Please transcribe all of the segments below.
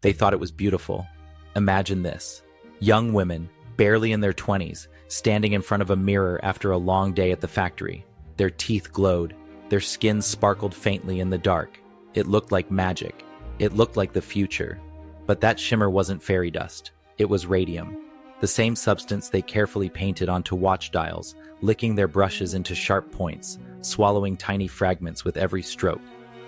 They thought it was beautiful. Imagine this. Young women, barely in their 20s, standing in front of a mirror after a long day at the factory. Their teeth glowed. Their skin sparkled faintly in the dark. It looked like magic. It looked like the future. But that shimmer wasn't fairy dust. It was radium. The same substance they carefully painted onto watch dials, licking their brushes into sharp points, swallowing tiny fragments with every stroke.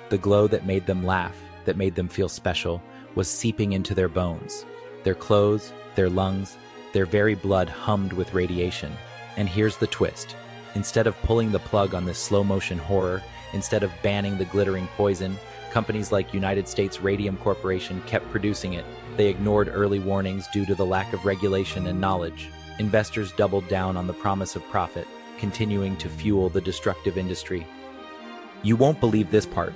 The glow that made them laugh, that made them feel special, was seeping into their bones. Their clothes, their lungs, their very blood hummed with radiation. And here's the twist. Instead of pulling the plug on this slow-motion horror, instead of banning the glittering poison, companies like United States Radium Corporation kept producing it. They ignored early warnings due to the lack of regulation and knowledge. Investors doubled down on the promise of profit, continuing to fuel the destructive industry. You won't believe this part.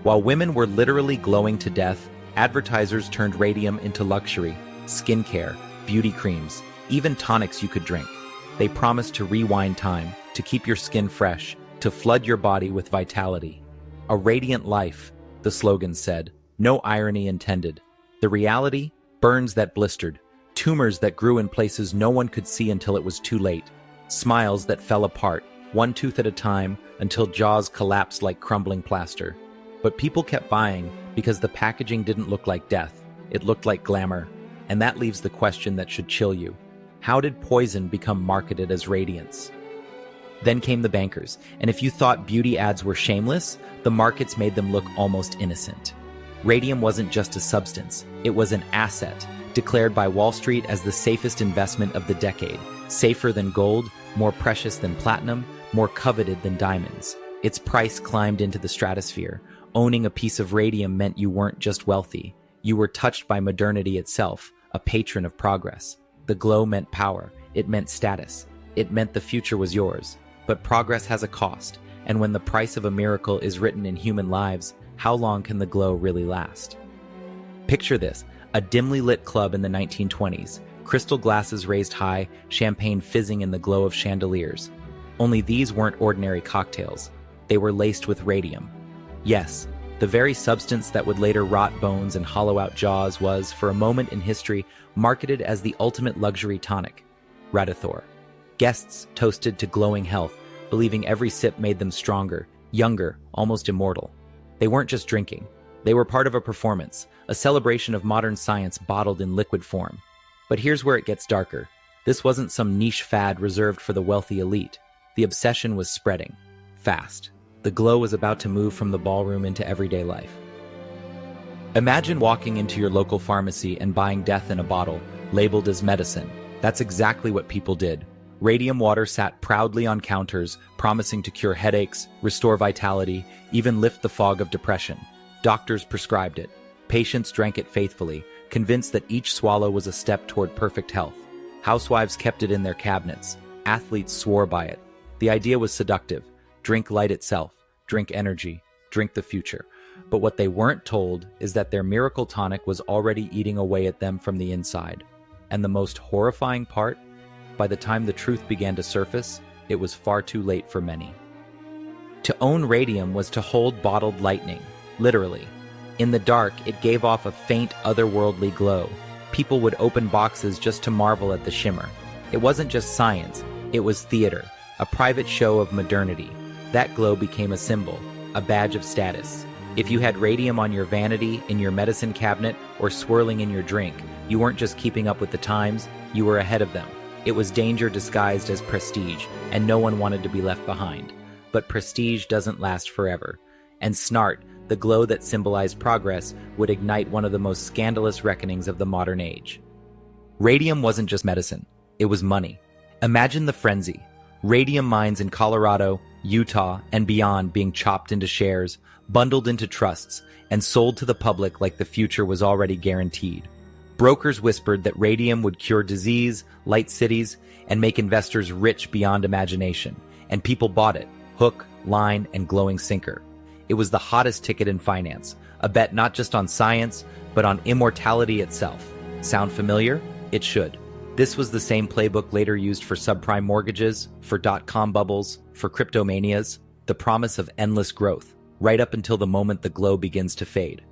While women were literally glowing to death, advertisers turned radium into luxury, skincare, beauty creams, even tonics you could drink. They promised to rewind time, to keep your skin fresh, to flood your body with vitality. A radiant life, the slogan said. No irony intended. The reality? Burns that blistered, tumors that grew in places no one could see until it was too late, smiles that fell apart, one tooth at a time, until jaws collapsed like crumbling plaster. But people kept buying because the packaging didn't look like death. It looked like glamour. And that leaves the question that should chill you. How did poison become marketed as radiance? Then came the bankers, and if you thought beauty ads were shameless, the markets made them look almost innocent. Radium wasn't just a substance, it was an asset, declared by Wall Street as the safest investment of the decade, safer than gold, more precious than platinum, more coveted than diamonds. Its price climbed into the stratosphere. Owning a piece of radium meant you weren't just wealthy, you were touched by modernity itself, a patron of progress. The glow meant power, it meant status, it meant the future was yours. But progress has a cost, and when the price of a miracle is written in human lives, how long can the glow really last? Picture this, a dimly lit club in the 1920s, crystal glasses raised high, champagne fizzing in the glow of chandeliers. Only these weren't ordinary cocktails. They were laced with radium. Yes, the very substance that would later rot bones and hollow out jaws was, for a moment in history, marketed as the ultimate luxury tonic, Radithor. Guests toasted to glowing health, believing every sip made them stronger, younger, almost immortal. They weren't just drinking. They were part of a performance, a celebration of modern science bottled in liquid form. But here's where it gets darker. This wasn't some niche fad reserved for the wealthy elite. The obsession was spreading. Fast. The glow was about to move from the ballroom into everyday life. Imagine walking into your local pharmacy and buying death in a bottle, labeled as medicine. That's exactly what people did. Radium water sat proudly on counters, promising to cure headaches, restore vitality, even lift the fog of depression. Doctors prescribed it. Patients drank it faithfully, convinced that each swallow was a step toward perfect health. Housewives kept it in their cabinets. Athletes swore by it. The idea was seductive. Drink light itself, drink energy, drink the future. But what they weren't told is that their miracle tonic was already eating away at them from the inside. And the most horrifying part? By the time the truth began to surface, it was far too late for many. To own radium was to hold bottled lightning, literally. In the dark, it gave off a faint, otherworldly glow. People would open boxes just to marvel at the shimmer. It wasn't just science, it was theater, a private show of modernity. That glow became a symbol, a badge of status. If you had radium on your vanity, in your medicine cabinet, or swirling in your drink, you weren't just keeping up with the times, you were ahead of them. It was danger disguised as prestige, and no one wanted to be left behind. But prestige doesn't last forever. And Snart, the glow that symbolized progress, would ignite one of the most scandalous reckonings of the modern age. Radium wasn't just medicine, it was money. Imagine the frenzy. Radium mines in Colorado, Utah, and beyond being chopped into shares, bundled into trusts, and sold to the public like the future was already guaranteed. Brokers whispered that radium would cure disease, light cities, and make investors rich beyond imagination. And people bought it, hook, line, and glowing sinker. It was the hottest ticket in finance, a bet not just on science, but on immortality itself. Sound familiar? It should. This was the same playbook later used for subprime mortgages, for dot-com bubbles, for cryptomanias, the promise of endless growth, right up until the moment the glow begins to fade.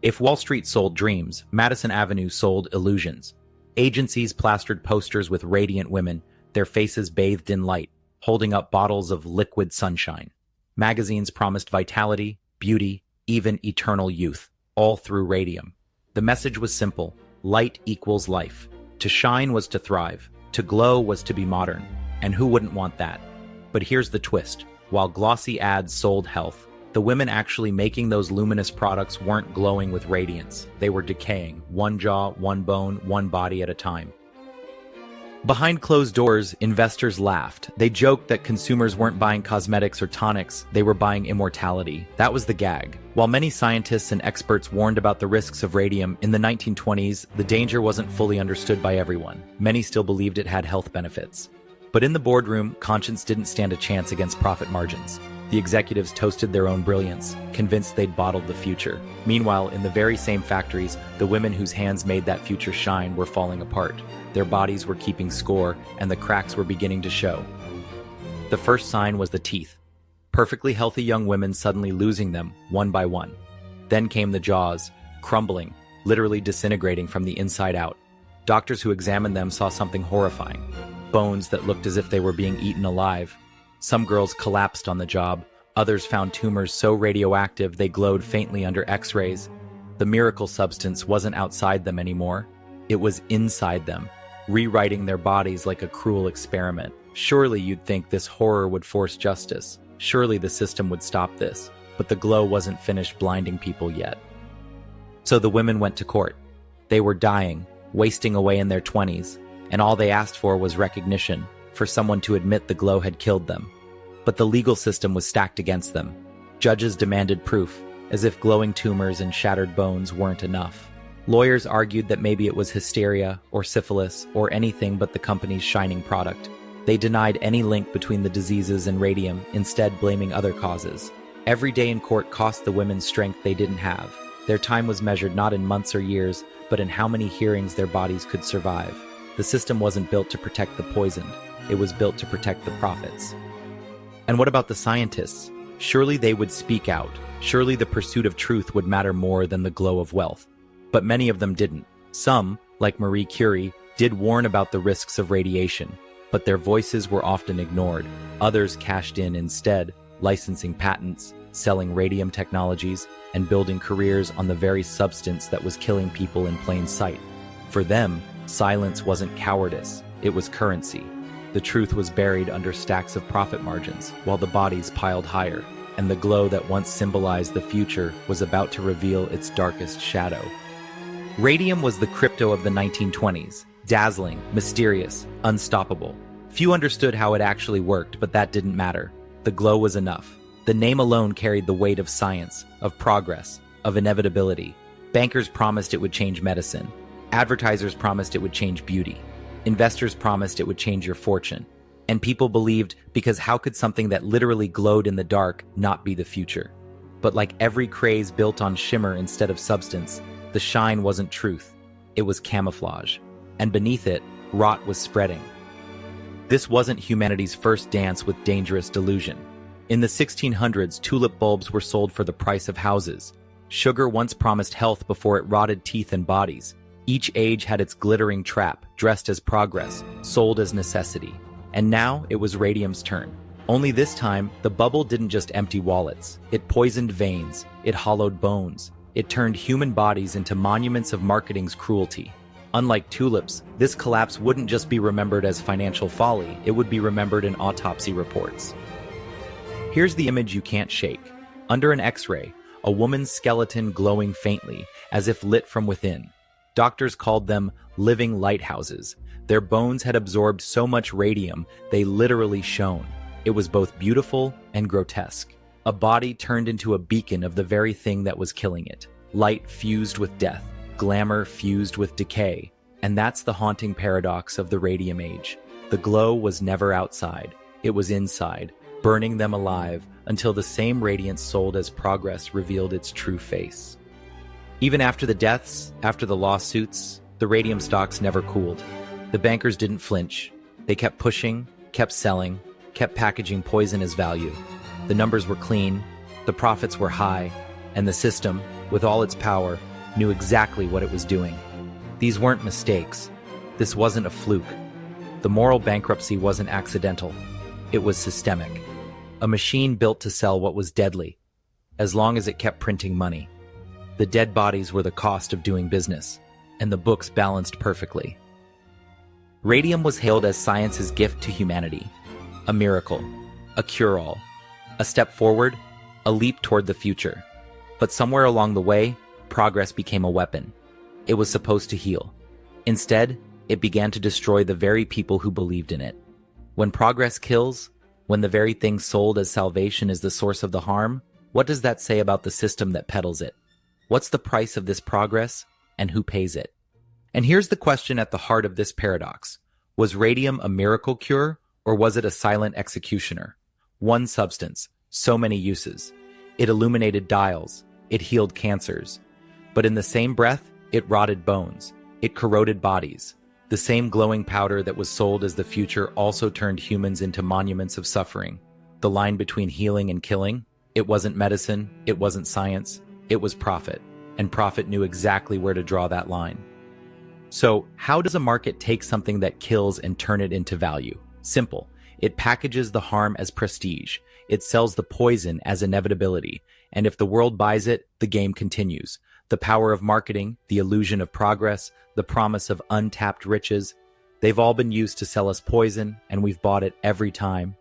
If Wall Street sold dreams, Madison Avenue sold illusions. Agencies plastered posters with radiant women, their faces bathed in light, holding up bottles of liquid sunshine. Magazines promised vitality, beauty, even eternal youth, all through radium. The message was simple: light equals life. To shine was to thrive. To glow was to be modern. And who wouldn't want that? But here's the twist. While glossy ads sold health, the women actually making those luminous products weren't glowing with radiance. They were decaying, one jaw, one bone, one body at a time. Behind closed doors, investors laughed. They joked that consumers weren't buying cosmetics or tonics, they were buying immortality. That was the gag. While many scientists and experts warned about the risks of radium, in the 1920s, the danger wasn't fully understood by everyone. Many still believed it had health benefits. But in the boardroom, conscience didn't stand a chance against profit margins. The executives toasted their own brilliance, convinced they'd bottled the future. Meanwhile, in the very same factories, the women whose hands made that future shine were falling apart. Their bodies were keeping score, and the cracks were beginning to show. The first sign was the teeth. Perfectly healthy young women suddenly losing them, one by one. Then came the jaws, crumbling, literally disintegrating from the inside out. Doctors who examined them saw something horrifying. Bones that looked as if they were being eaten alive. Some girls collapsed on the job. Others found tumors so radioactive they glowed faintly under X-rays. The miracle substance wasn't outside them anymore. It was inside them, rewriting their bodies like a cruel experiment. Surely you'd think this horror would force justice. Surely the system would stop this. But the glow wasn't finished blinding people yet. So the women went to court. They were dying, wasting away in their 20s, and all they asked for was recognition, for someone to admit the glow had killed them. But the legal system was stacked against them. Judges demanded proof, as if glowing tumors and shattered bones weren't enough. Lawyers argued that maybe it was hysteria, or syphilis, or anything but the company's shining product. They denied any link between the diseases and radium, instead blaming other causes. Every day in court cost the women strength they didn't have. Their time was measured not in months or years, but in how many hearings their bodies could survive. The system wasn't built to protect the poisoned. It was built to protect the profits. And what about the scientists? Surely they would speak out. Surely the pursuit of truth would matter more than the glow of wealth. But many of them didn't. Some, like Marie Curie, did warn about the risks of radiation, but their voices were often ignored. Others cashed in instead, licensing patents, selling radium technologies, and building careers on the very substance that was killing people in plain sight. For them, silence wasn't cowardice, it was currency. The truth was buried under stacks of profit margins, while the bodies piled higher, and the glow that once symbolized the future was about to reveal its darkest shadow. Radium was the crypto of the 1920s, dazzling, mysterious, unstoppable. Few understood how it actually worked, but that didn't matter. The glow was enough. The name alone carried the weight of science, of progress, of inevitability. Bankers promised it would change medicine. Advertisers promised it would change beauty. Investors promised it would change your fortune. And people believed because how could something that literally glowed in the dark not be the future? But like every craze built on shimmer instead of substance, the shine wasn't truth. It was camouflage. And beneath it, rot was spreading. This wasn't humanity's first dance with dangerous delusion. In the 1600s, tulip bulbs were sold for the price of houses. Sugar once promised health before it rotted teeth and bodies. Each age had its glittering trap, dressed as progress, sold as necessity. And now it was radium's turn. Only this time, the bubble didn't just empty wallets. It poisoned veins. It hollowed bones. It turned human bodies into monuments of marketing's cruelty. Unlike tulips, this collapse wouldn't just be remembered as financial folly, it would be remembered in autopsy reports. Here's the image you can't shake. Under an X-ray, a woman's skeleton glowing faintly, as if lit from within. Doctors called them living lighthouses. Their bones had absorbed so much radium, they literally shone. It was both beautiful and grotesque. A body turned into a beacon of the very thing that was killing it. Light fused with death, glamour fused with decay. And that's the haunting paradox of the radium age. The glow was never outside. It was inside, burning them alive until the same radiance sold as progress revealed its true face. Even after the deaths, after the lawsuits, the radium stocks never cooled. The bankers didn't flinch. They kept pushing, kept selling, kept packaging poison as value. The numbers were clean, the profits were high, and the system, with all its power, knew exactly what it was doing. These weren't mistakes. This wasn't a fluke. The moral bankruptcy wasn't accidental. It was systemic. A machine built to sell what was deadly, as long as it kept printing money. The dead bodies were the cost of doing business, and the books balanced perfectly. Radium was hailed as science's gift to humanity. A miracle, a cure-all, a step forward, a leap toward the future. But somewhere along the way, progress became a weapon. It was supposed to heal. Instead, it began to destroy the very people who believed in it. When progress kills, when the very thing sold as salvation is the source of the harm, what does that say about the system that peddles it? What's the price of this progress, and who pays it? And here's the question at the heart of this paradox. Was radium a miracle cure, or was it a silent executioner? One substance, so many uses. It illuminated dials. It healed cancers. But in the same breath, it rotted bones. It corroded bodies. The same glowing powder that was sold as the future also turned humans into monuments of suffering. The line between healing and killing, it wasn't medicine, it wasn't science, it was profit. And profit knew exactly where to draw that line. So, how does a market take something that kills and turn it into value? Simple. It packages the harm as prestige. It sells the poison as inevitability. And if the world buys it, the game continues. The power of marketing, the illusion of progress, the promise of untapped riches, they've all been used to sell us poison, and we've bought it every time.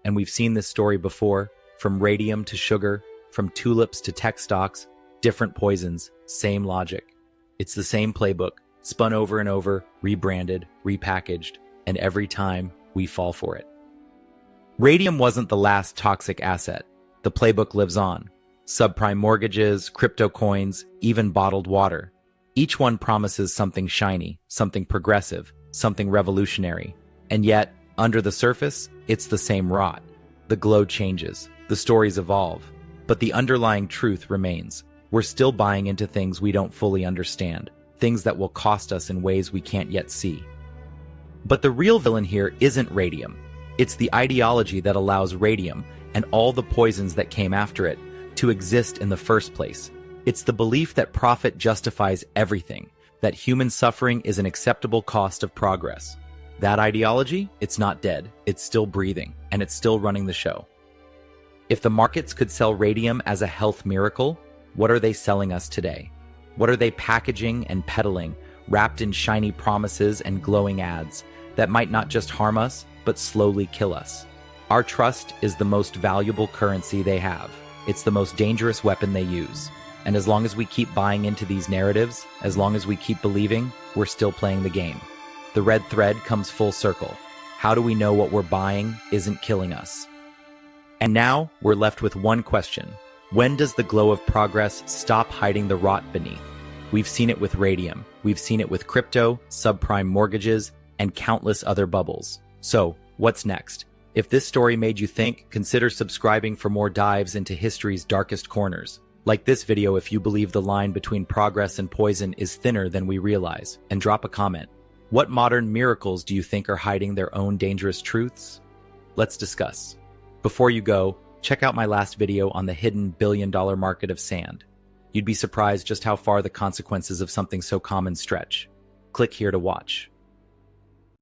And we've seen this story before, from radium to sugar, from tulips to tech stocks, different poisons, same logic. It's the same playbook, spun over and over, rebranded, repackaged, and every time we fall for it. Radium wasn't the last toxic asset. The playbook lives on. Subprime mortgages, crypto coins, even bottled water. Each one promises something shiny, something progressive, something revolutionary. And yet, under the surface, it's the same rot. The glow changes, the stories evolve, but the underlying truth remains. We're still buying into things we don't fully understand, things that will cost us in ways we can't yet see. But the real villain here isn't radium. It's the ideology that allows radium, and all the poisons that came after it, to exist in the first place. It's the belief that profit justifies everything, that human suffering is an acceptable cost of progress. That ideology, it's not dead, it's still breathing, and it's still running the show. If the markets could sell radium as a health miracle, what are they selling us today? What are they packaging and peddling, wrapped in shiny promises and glowing ads that might not just harm us, but slowly kill us? Our trust is the most valuable currency they have. It's the most dangerous weapon they use. And as long as we keep buying into these narratives, as long as we keep believing, we're still playing the game. The red thread comes full circle. How do we know what we're buying isn't killing us? And now we're left with one question. When does the glow of progress stop hiding the rot beneath? We've seen it with radium. We've seen it with crypto, subprime mortgages, and countless other bubbles. So, what's next? If this story made you think, consider subscribing for more dives into history's darkest corners. Like this video if you believe the line between progress and poison is thinner than we realize, and drop a comment. What modern miracles do you think are hiding their own dangerous truths? Let's discuss. Before you go, check out my last video on the hidden billion-dollar market of sand. You'd be surprised just how far the consequences of something so common stretch. Click here to watch.